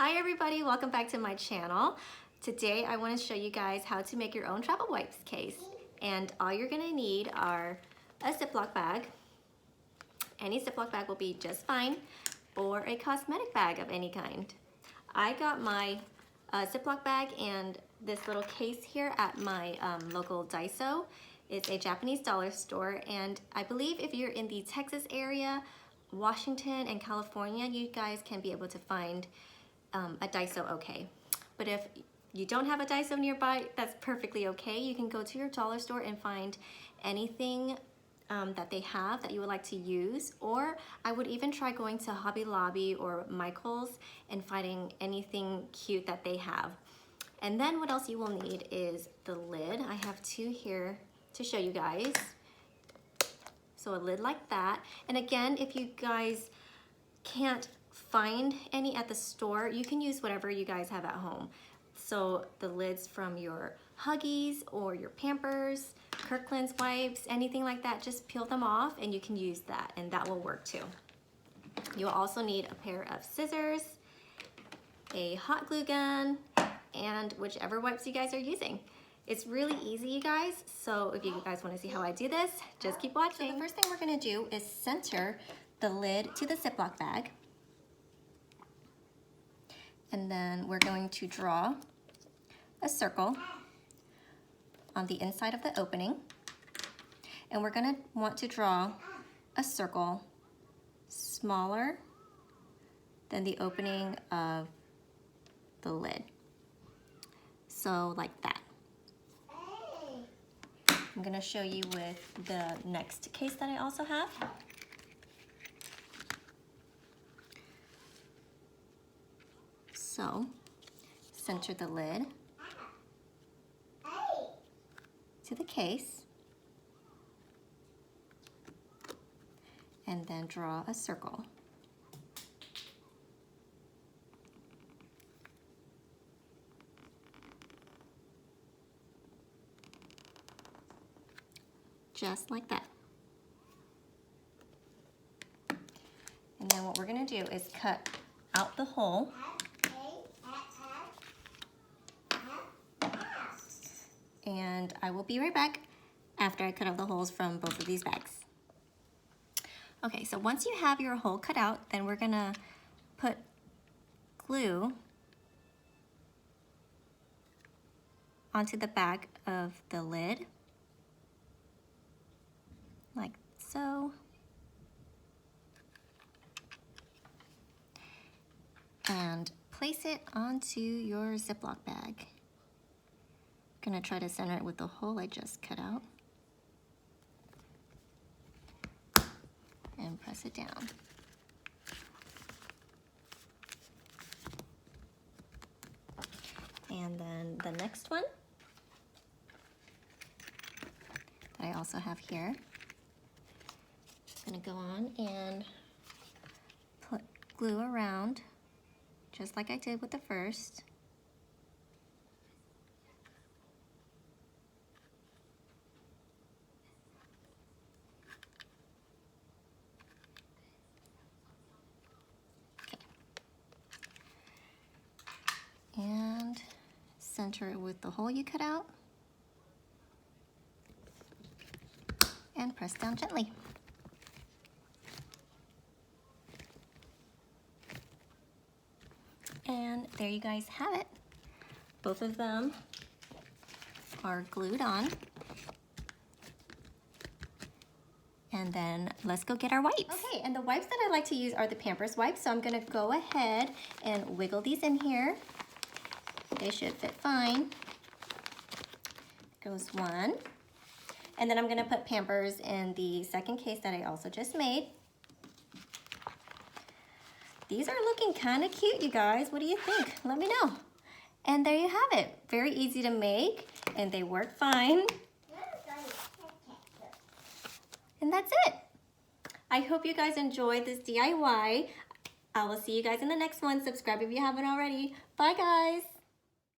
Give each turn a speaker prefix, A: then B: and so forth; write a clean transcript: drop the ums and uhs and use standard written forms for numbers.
A: Hi everybody, welcome back to my channel. Today I want to show you guys how to make your own travel wipes case. And all you're going to need are a Ziploc bag. Any Ziploc bag will be just fine, or a cosmetic bag of any kind. I got my Ziploc bag and this little case here at my local Daiso. It's a Japanese dollar store, and I believe if you're in the Texas area, Washington and California, you guys can be able to find a Daiso okay. But if you don't have a Daiso nearby, that's perfectly okay. You can go to your dollar store and find anything that they have that you would like to use, or I would even try going to Hobby Lobby or Michael's and finding anything cute that they have. And then what else you will need is the lid. I have two here to show you guys. So a lid like that. And again, if you guys can't find any at the store, you can use whatever you guys have at home. So the lids from your Huggies or your Pampers, Kirkland's wipes, anything like that, just peel them off and you can use that, and that will work too. You'll also need a pair of scissors, a hot glue gun, and whichever wipes you guys are using. It's really easy, you guys, so if you guys want to see how I do this, just keep watching. So the first thing we're going to do is center the lid to the Ziploc bag. And then we're going to draw a circle on the inside of the opening. And we're going to want to draw a circle smaller than the opening of the lid. So like that. I'm going to show you with the next case that I also have. So, center the lid to the case and then draw a circle. Just like that. And then what we're going to do is cut out the hole. And I will be right back after I cut out the holes from both of these bags. Okay, so once you have your hole cut out, then we're gonna put glue onto the back of the lid, like so. And place it onto your Ziploc bag. Gonna try to center it with the hole I just cut out. And press it down. And then the next one that I also have here, I'm gonna go on and put glue around, just like I did with the first. And center it with the hole you cut out and press down gently. And there you guys have it. Both of them are glued on. And then let's go get our wipes. Okay, and the wipes that I like to use are the Pampers wipes, so I'm gonna go ahead and wiggle these in here. They should fit fine. Goes one. And then I'm gonna put Pampers in the second case that I also just made. These are looking kind of cute, you guys. What do you think? Let me know. And there you have it. Very easy to make, and they work fine. And that's it. I hope you guys enjoyed this DIY. I will see you guys in the next one. Subscribe if you haven't already. Bye, guys.